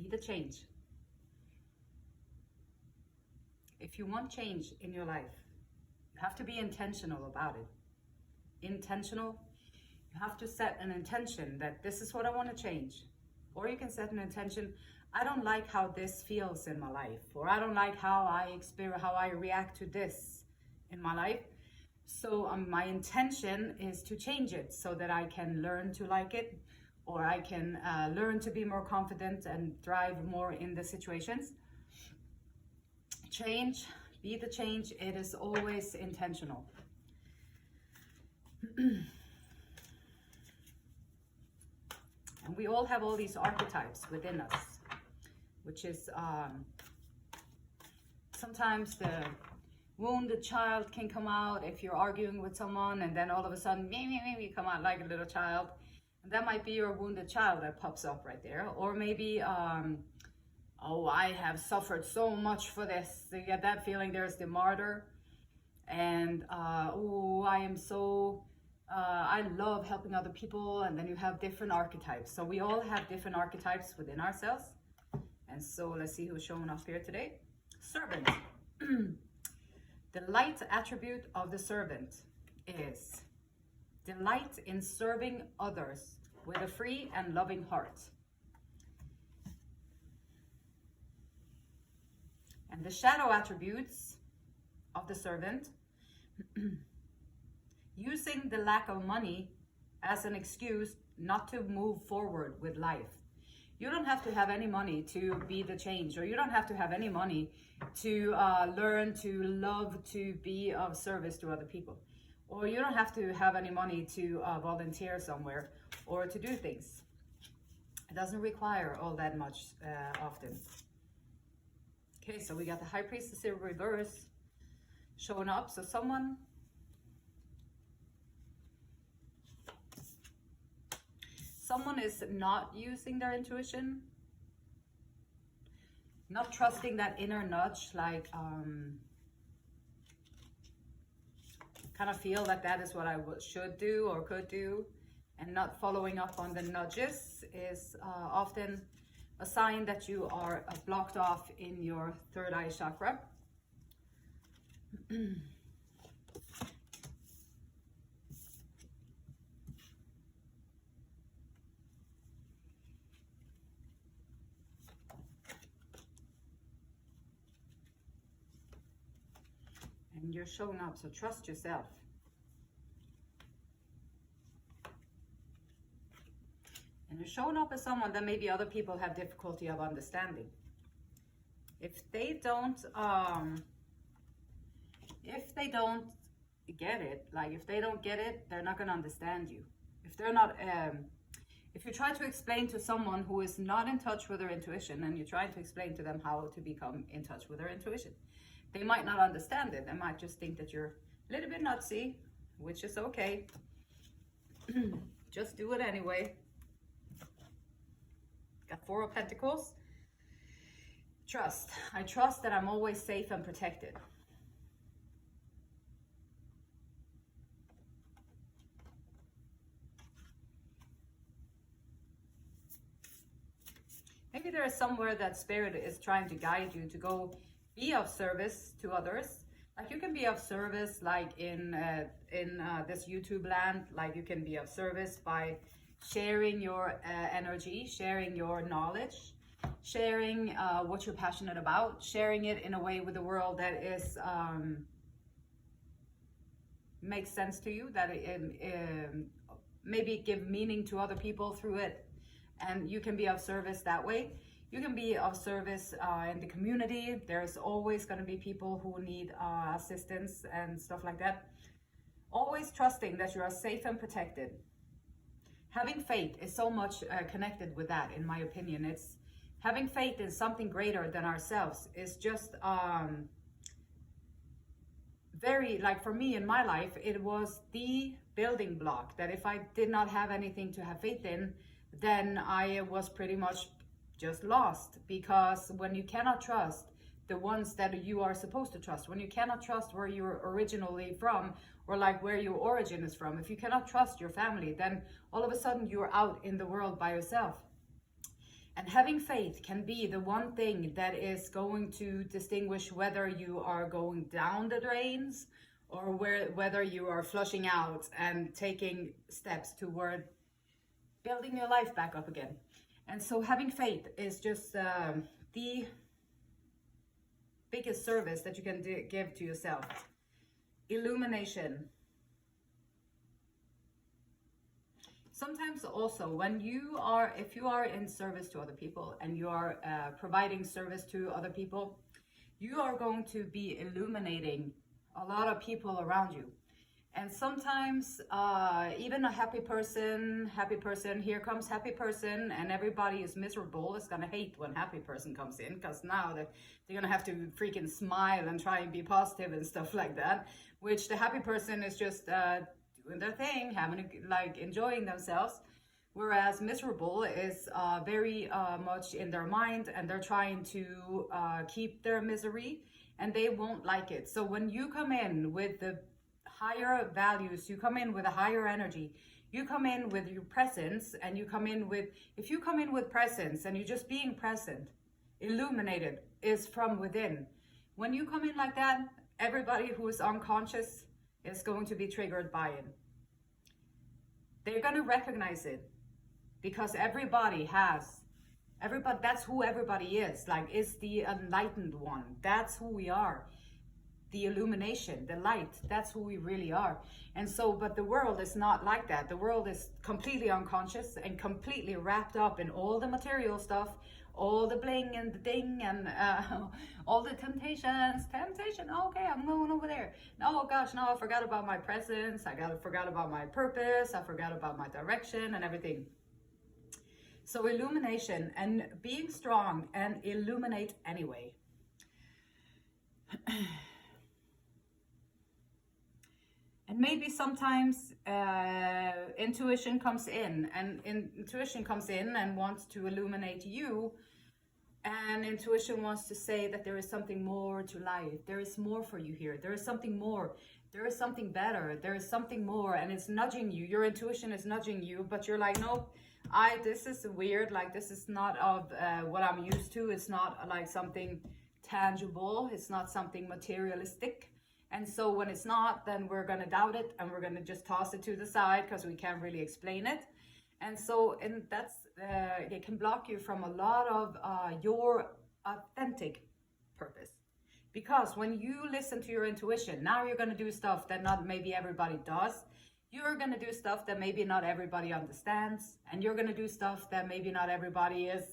Be the change. If you want change in your life, you have to be intentional about it. Intentional. You have to set an intention that this is what I want to change. Or you can set an intention, I don't like how this feels in my life, or I don't like how I react to this in my life. So my intention is to change it so that I can learn to like it, or I can learn to be more confident and thrive more in the situations. Change, be the change. It is always intentional. And we all have all these archetypes within us, which is sometimes the wounded child can come out if you're arguing with someone, and then all of a sudden, you come out like a little child. And that might be your wounded child that pops up right there. Or maybe, oh, I have suffered so much for this. So you get that feeling, there's the martyr. And, oh, I am so... I love helping other people, and then you have different archetypes. So we all have different archetypes within ourselves. And so let's see who's showing up here today. Servant. The light attribute of the servant is delight in serving others with a free and loving heart. And the shadow attributes of the servant, using the lack of money as an excuse not to move forward with life. You don't have to have any money to be the change, or you don't have to have any money to learn to love to be of service to other people. Or you don't have to have any money to volunteer somewhere or to do things. It doesn't require all that much often. Okay, so we got the High Priestess in reverse showing up. So someone is not using their intuition, not trusting that inner nudge, like kind of feel that that is what I should do or could do, and not following up on the nudges is often a sign that you are blocked off in your third eye chakra. And you're showing up, so trust yourself. And you're showing up as someone that maybe other people have difficulty of understanding. If they don't get it, like if they don't get it, they're not going to understand you. If they're not, if you try to explain to someone who is not in touch with their intuition, and you try to explain to them how to become in touch with their intuition, they might not understand it. They might just think that you're a little bit nutsy, which is okay. Just do it anyway. Got Four of Pentacles. Trust. I trust that I'm always safe and protected. Maybe there is somewhere that Spirit is trying to guide you to go be of service to others. Like you can be of service, like in this YouTube land. Like you can be of service by sharing your energy, sharing your knowledge, sharing what you're passionate about, sharing it in a way with the world that is makes sense to you, that maybe give meaning to other people through it, and you can be of service that way. You can be of service in the community. There's always going to be people who need assistance and stuff like that. Always trusting that you are safe and protected. Having faith is so much connected with that, in my opinion. It's having faith in something greater than ourselves is just very, like for me in my life, it was the building block that if I did not have anything to have faith in, then I was pretty much just lost. Because when you cannot trust the ones that you are supposed to trust, when you cannot trust where you're originally from, or like where your origin is from, if you cannot trust your family, then all of a sudden you're out in the world by yourself. And And having faith can be the one thing that is going to distinguish whether you are going down the drains or whether you are flushing out and taking steps toward building your life back up again. And so having faith is just the biggest service that you can give to yourself. Illumination. Sometimes also when if you are in service to other people and you are providing service to other people, you are going to be illuminating a lot of people around you. And sometimes even a happy person, here comes happy person, and everybody is miserable, is gonna hate when happy person comes in, because now they're gonna have to freaking smile and try and be positive and stuff like that, which the happy person is just doing their thing, enjoying themselves, whereas miserable is very much in their mind, and they're trying to keep their misery, and they won't like it. So when you come in with the higher values, you come in with a higher energy, you come in with your presence, and if you come in with presence and you're just being present, illuminated is from within. When you come in like that, everybody who is unconscious is going to be triggered by it. They're going to recognize it, because that's who everybody is. Is the enlightened one. That's who we are. The illumination, the light, that's who we really are. And so, but the world is not like that. The world is completely unconscious and completely wrapped up in all the material stuff, all the bling and the ding, and all the temptation, okay, I'm going over there. Oh gosh, no, I forgot about my presence, forgot about my purpose, I forgot about my direction and everything. So illumination and being strong and illuminate anyway. And maybe sometimes intuition comes in, and wants to illuminate you. And intuition wants to say that there is something more to life. There is more for you here. There is something more. There is something better. There is something more. And it's nudging you. Your intuition is nudging you. But you're like, nope, this is weird. This is not of what I'm used to. It's not like something tangible. It's not something materialistic. And so when it's not, then we're going to doubt it, and we're going to just toss it to the side because we can't really explain it. And so that's it can block you from a lot of your authentic purpose. Because when you listen to your intuition, now you're going to do stuff that not maybe everybody does. You're going to do stuff that maybe not everybody understands. And you're going to do stuff that maybe not everybody is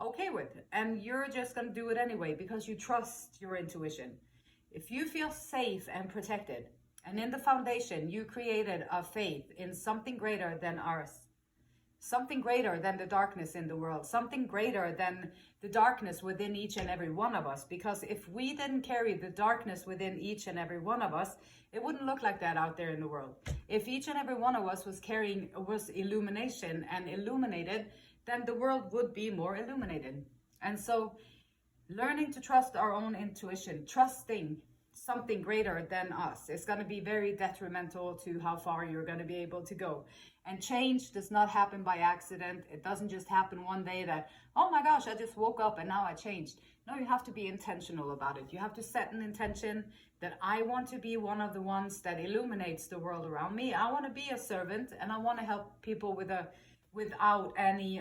okay with. And you're just going to do it anyway because you trust your intuition. If you feel safe and protected, and in the foundation you created a faith in something greater than ours, something greater than the darkness in the world, something greater than the darkness within each and every one of us, because if we didn't carry the darkness within each and every one of us, it wouldn't look like that out there in the world. If each and every one of us was illumination and illuminated, then the world would be more illuminated. And so learning to trust our own intuition, trusting something greater than us, is going to be very detrimental to how far you're going to be able to go. And change does not happen by accident. It doesn't just happen one day that, oh my gosh, I just woke up and now I changed. No, you have to be intentional about it. You have to set an intention that I want to be one of the ones that illuminates the world around me. I want to be a servant, and I want to help people without any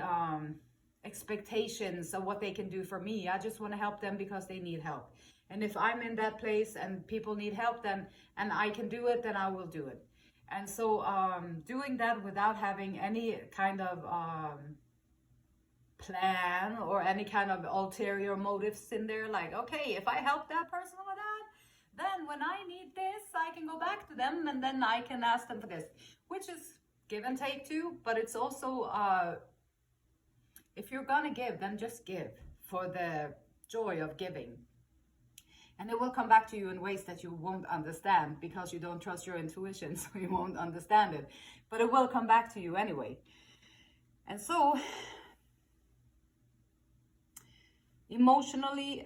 expectations of what they can do for me. I just want to help them because they need help. And if I'm in that place and people need help, then and I can do it, then I will do it. And so doing that without having any kind of plan or any kind of ulterior motives in there, like, okay, if I help that person with that, then when I need this, I can go back to them and then I can ask them for this, which is give and take too. But it's also if you're gonna give, then just give for the joy of giving. And it will come back to you in ways that you won't understand because you don't trust your intuition, so you won't understand it. But it will come back to you anyway. And so, emotionally,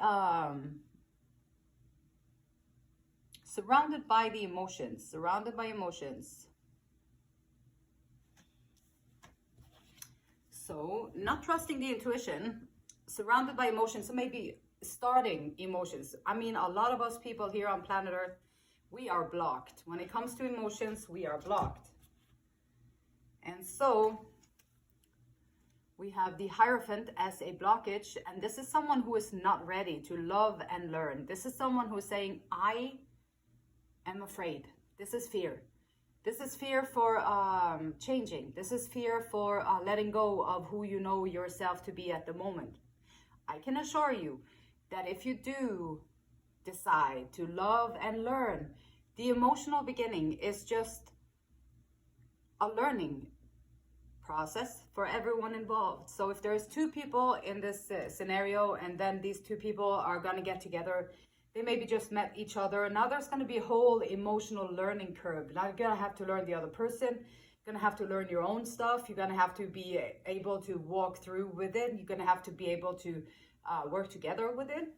surrounded by emotions. So not trusting the intuition, surrounded by emotions, so maybe starting emotions. I mean, a lot of us people here on planet Earth, we are blocked. When it comes to emotions, we are blocked. And so we have the Hierophant as a blockage, and this is someone who is not ready to love and learn. This is someone who is saying, I am afraid. This is fear. This is fear for changing. This is fear for letting go of who you know yourself to be at the moment. I can assure you that if you do decide to love and learn, the emotional beginning is just a learning process for everyone involved. So if there's two people in this scenario, and then these two people are going to get together, they maybe just met each other, and now there's going to be a whole emotional learning curve. Now you're going to have to learn the other person, you're going to have to learn your own stuff, you're going to have to be able to walk through with it, you're going to have to be able to work together with it.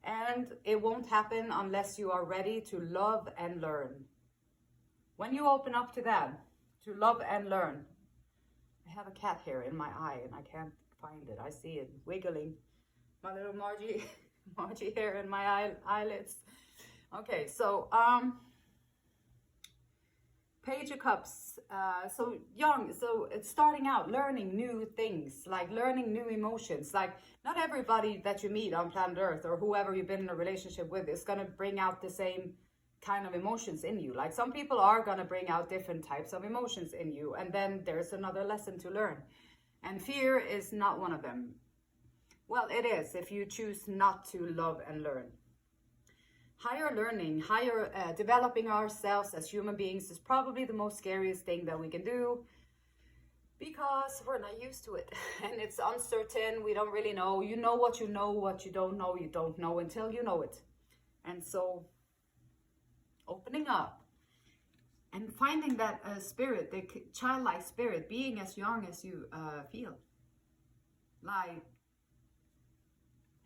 And it won't happen unless you are ready to love and learn. When you open up to that, to love and learn. I have a cat hair in my eye and I can't find it. I see it wiggling. My little Margie hair in my eyelids. Okay, so Page of Cups. So young, so it's starting out, learning new things, like learning new emotions. Like not everybody that you meet on planet Earth or whoever you've been in a relationship with is going to bring out the same kind of emotions in you. Like some people are going to bring out different types of emotions in you, and then there's another lesson to learn. And fear is not one of them. Well, it is if you choose not to love and learn. Higher learning, higher developing ourselves as human beings is probably the most scariest thing that we can do, because we're not used to it and it's uncertain. We don't really know. You know what you don't know, you don't know until you know it. And so opening up and finding that spirit, the childlike spirit, being as young as you feel, like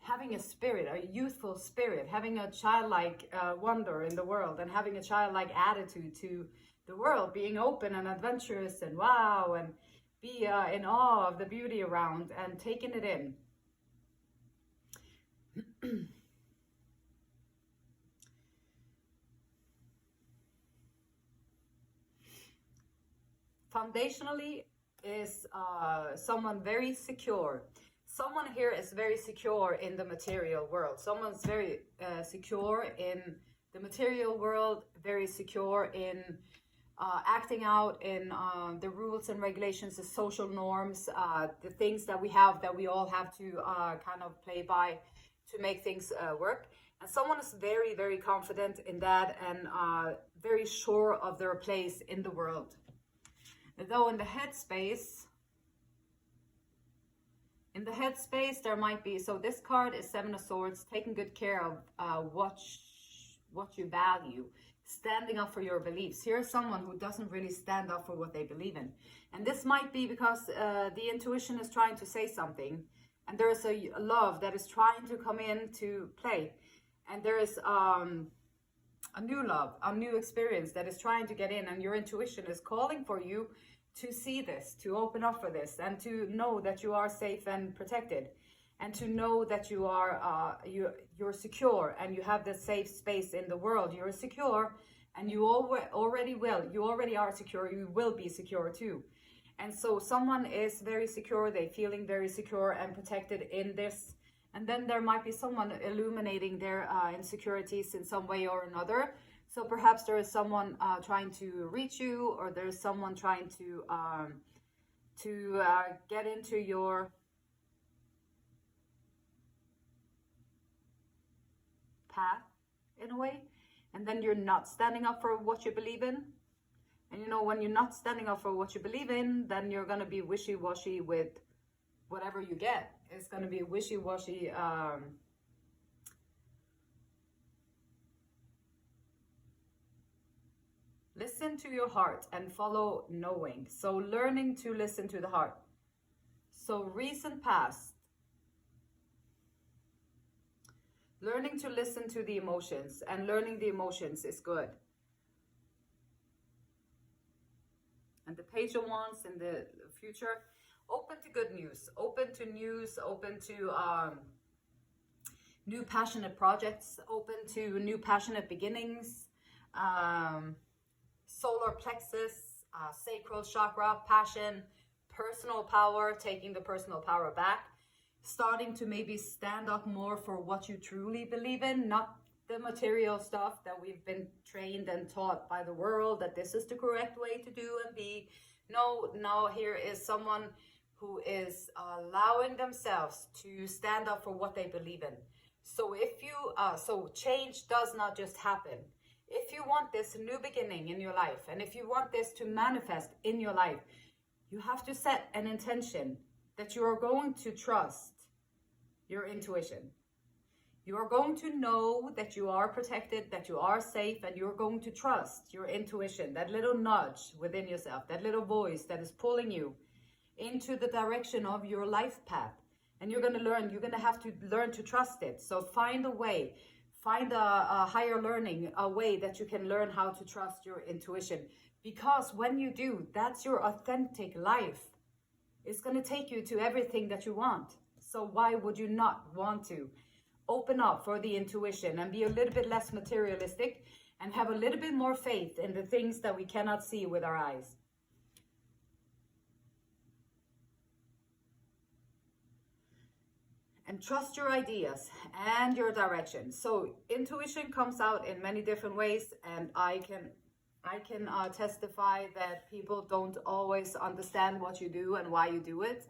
having a spirit, a youthful spirit, having a childlike wonder in the world, and having a childlike attitude to the world, being open and adventurous and wow, and be in awe of the beauty around and taking it in. Foundationally is someone very secure. Someone here is very secure in the material world. Someone's very secure in the material world, very secure in acting out in the rules and regulations, the social norms, the things that we have, that we all have to kind of play by to make things work. And someone is very, very confident in that, and very sure of their place in the world. Though in the headspace, there might be, so this card is Seven of Swords, taking good care of what you value, standing up for your beliefs. Here's someone who doesn't really stand up for what they believe in. And this might be because the intuition is trying to say something, and there is a love that is trying to come into play. And there is a new love, a new experience that is trying to get in, and your intuition is calling for you to see this, to open up for this, and to know that you are safe and protected, and to know that you are you're secure, and you have this safe space in the world. You're secure, and you already are secure. You will be secure too. And so someone is very secure. They're feeling very secure and protected in this. And then there might be someone illuminating their insecurities in some way or another. So perhaps there is someone trying to reach you, or there's someone trying to get into your path in a way, and then you're not standing up for what you believe in. And you know, when you're not standing up for what you believe in, then you're going to be wishy-washy with whatever you get. It's going to be wishy-washy. Listen to your heart and follow knowing. So learning to listen to the heart. So recent past. Learning to listen to the emotions, and learning the emotions is good. And the Page of Wands in the future. Open to good news, open to news, open to new passionate projects, open to new passionate beginnings, solar plexus, sacral chakra, passion, personal power, taking the personal power back, starting to maybe stand up more for what you truly believe in, not the material stuff that we've been trained and taught by the world that this is the correct way to do and be. No, now here is someone who is allowing themselves to stand up for what they believe in. So if you, so change does not just happen. If you want this new beginning in your life, and if you want this to manifest in your life, you have to set an intention that you are going to trust your intuition. You are going to know that you are protected, that you are safe, and you're going to trust your intuition, that little nudge within yourself, that little voice that is pulling you into the direction of your life path. And you're going to have to learn to trust it. So find a way, find a higher learning, a way that you can learn how to trust your intuition. Because when you do, that's your authentic life. It's going to take you to everything that you want. So why would you not want to open up for the intuition and be a little bit less materialistic and have a little bit more faith in the things that we cannot see with our eyes? And trust your ideas and your direction. So intuition comes out in many different ways, and I can testify that people don't always understand what you do and why you do it,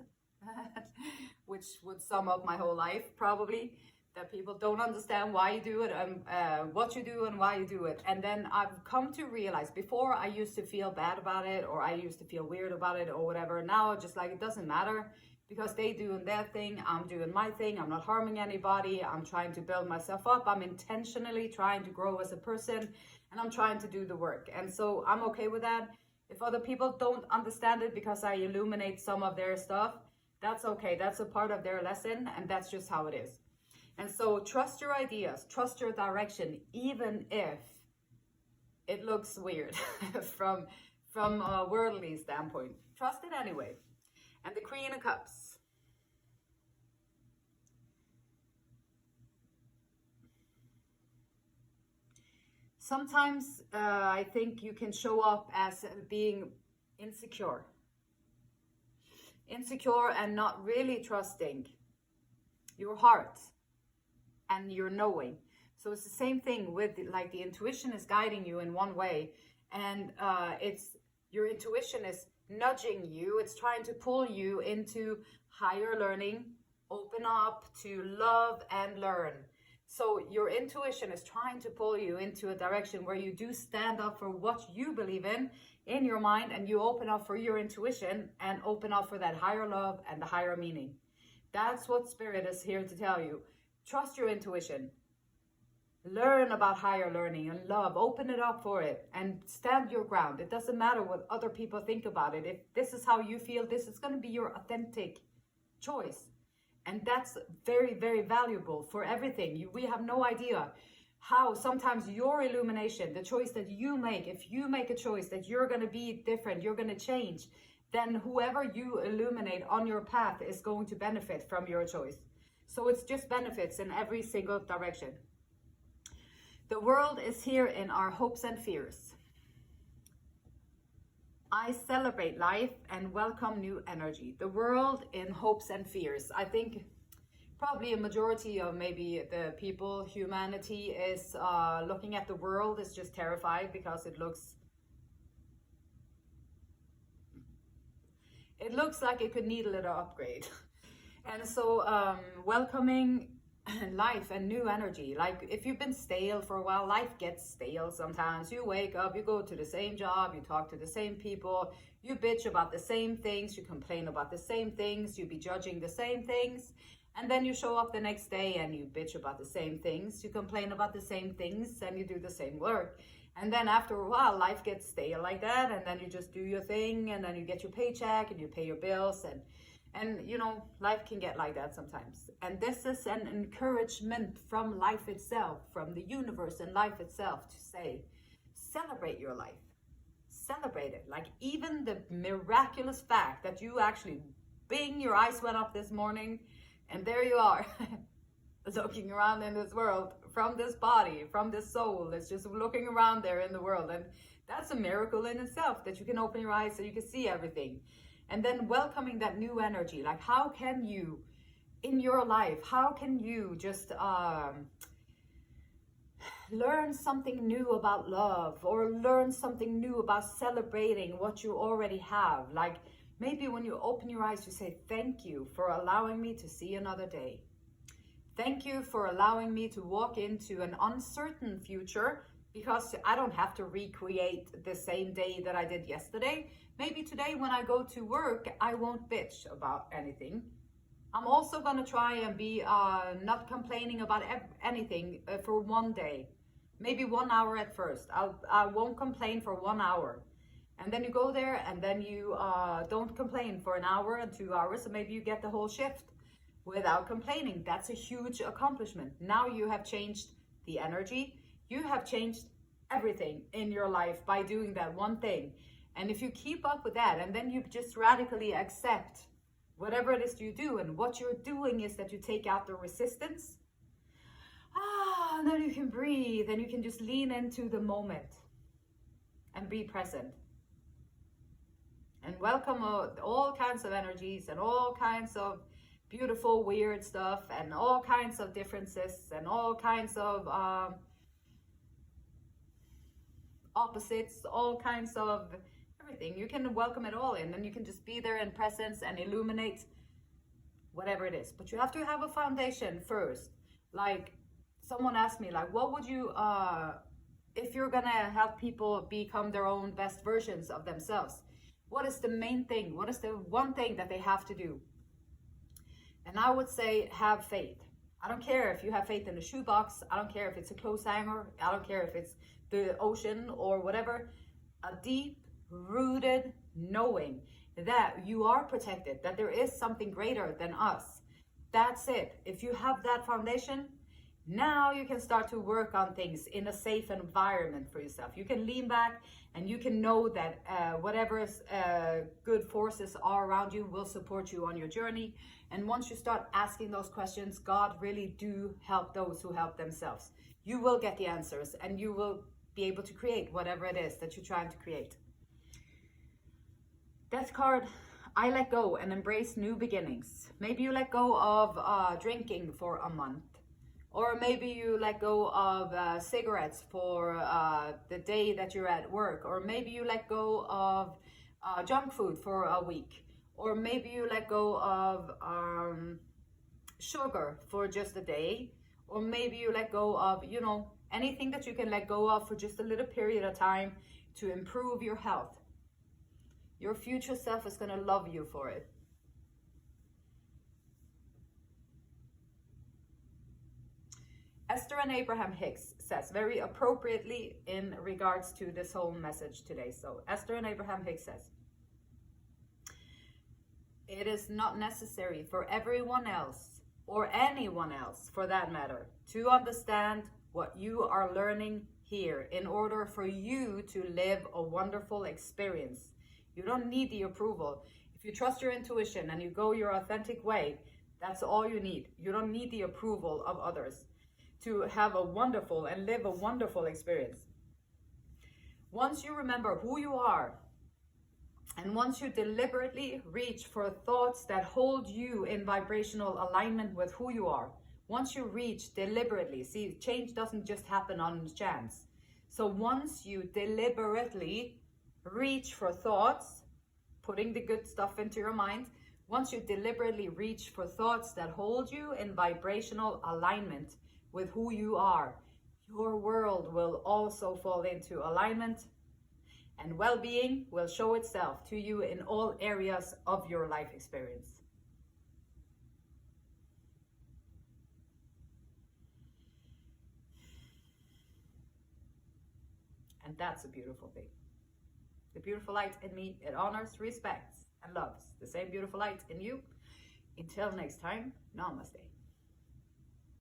which would sum up my whole life probably, that people don't understand why you do it and what you do and why you do it. And then I've come to realize, before I used to feel bad about it, or I used to feel weird about it or whatever. Now just like, it doesn't matter, because they doing their thing, I'm doing my thing, I'm not harming anybody, I'm trying to build myself up, I'm intentionally trying to grow as a person, and I'm trying to do the work. And so I'm okay with that. If other people don't understand it because I illuminate some of their stuff, that's okay. That's a part of their lesson, and that's just how it is. And so trust your ideas, trust your direction, even if it looks weird from a worldly standpoint. Trust it anyway. And the Queen of Cups. Sometimes I think you can show up as being insecure and not really trusting your heart and your knowing. So it's the same thing with, like, the intuition is guiding you in one way, and it's your intuition is nudging you, it's trying to pull you into higher learning, open up to love and learn. So your intuition is trying to pull you into a direction where you do stand up for what you believe in your mind, and you open up for your intuition and open up for that higher love and the higher meaning. That's what Spirit is here to tell you. Trust your intuition. Learn about higher learning and love. Open it up for it and stand your ground. It doesn't matter what other people think about it. If this is how you feel, this is going to be your authentic choice. And that's very, very valuable for everything. We have no idea how sometimes your illumination, the choice that you make, if you make a choice that you're going to be different, you're going to change, then whoever you illuminate on your path is going to benefit from your choice. So it's just benefits in every single direction. The world is here in our hopes and fears. I celebrate life and welcome new energy. The world in hopes and fears. I think probably a majority of maybe the people, humanity is looking at the world is just terrified because it looks like it could need a little upgrade. And so welcoming life and new energy. Like, if you've been stale for a while, life gets stale sometimes. You wake up, you go to the same job, you talk to the same people, you bitch about the same things, you complain about the same things, you be judging the same things, and then you show up the next day and you bitch about the same things, you complain about the same things, and you do the same work. And then after a while, life gets stale like that, and then you just do your thing, and then you get your paycheck and you pay your bills, and you know, life can get like that sometimes. And this is an encouragement from life itself, from the universe and life itself, to say, celebrate your life. Celebrate it. Like, even the miraculous fact that you actually bing, your eyes went up this morning, and there you are, looking around in this world, from this body, from this soul. It's just looking around there in the world. And that's a miracle in itself, that you can open your eyes so you can see everything. And then welcoming that new energy. Like, how can you, in your life, how can you just learn something new about love, or learn something new about celebrating what you already have? Like, maybe when you open your eyes, you say, thank you for allowing me to see another day. Thank you for allowing me to walk into an uncertain future, because I don't have to recreate the same day that I did yesterday. Maybe today when I go to work, I won't bitch about anything. I'm also going to try and be not complaining about anything for one day. Maybe 1 hour at first. I won't complain for 1 hour. And then you go there, and then you don't complain for an hour and 2 hours. So maybe you get the whole shift without complaining. That's a huge accomplishment. Now you have changed the energy. You have changed everything in your life by doing that one thing. And if you keep up with that, and then you just radically accept whatever it is you do, and what you're doing is that you take out the resistance, and then you can breathe, and you can just lean into the moment and be present. And welcome all kinds of energies, and all kinds of beautiful, weird stuff, and all kinds of differences, and all kinds of opposites, all kinds of everything. You can welcome it all in, and you can just be there in presence and illuminate whatever it is. But you have to have a foundation first. Like, someone asked me, like, what would you, if you're gonna help people become their own best versions of themselves, what is the main thing? What is the one thing that they have to do? And I would say, have faith. I don't care if you have faith in a shoebox. I don't care if it's a clothes hanger. I don't care if it's the ocean or whatever. A deep-rooted knowing that you are protected, that there is something greater than us. That's it. If you have that foundation, now you can start to work on things in a safe environment for yourself. You can lean back, and you can know that whatever good forces are around you will support you on your journey. And once you start asking those questions, God really do help those who help themselves. You will get the answers, and you will be able to create whatever it is that you're trying to create. Death card, I let go and embrace new beginnings. Maybe you let go of drinking for a month. Or maybe you let go of cigarettes for the day that you're at work. Or maybe you let go of junk food for a week. Or maybe you let go of sugar for just a day. Or maybe you let go of, you know, anything that you can let go of for just a little period of time to improve your health. Your future self is going to love you for it. Esther and Abraham Hicks says, very appropriately in regards to this whole message today. So Esther and Abraham Hicks says, it is not necessary for everyone else, or anyone else for that matter, to understand what you are learning here in order for you to live a wonderful experience. You don't need the approval. If you trust your intuition and you go your authentic way, that's all you need. You don't need the approval of others to have a wonderful and live a wonderful experience. Once you remember who you are, and once you deliberately reach for thoughts that hold you in vibrational alignment with who you are, once you reach deliberately, see, change doesn't just happen on chance. So once you deliberately reach for thoughts, putting the good stuff into your mind, once you deliberately reach for thoughts that hold you in vibrational alignment with who you are, your world will also fall into alignment, and well-being will show itself to you in all areas of your life experience. And that's a beautiful thing. The beautiful light in me, it honors, respects, and loves the same beautiful light in you. Until next time, namaste.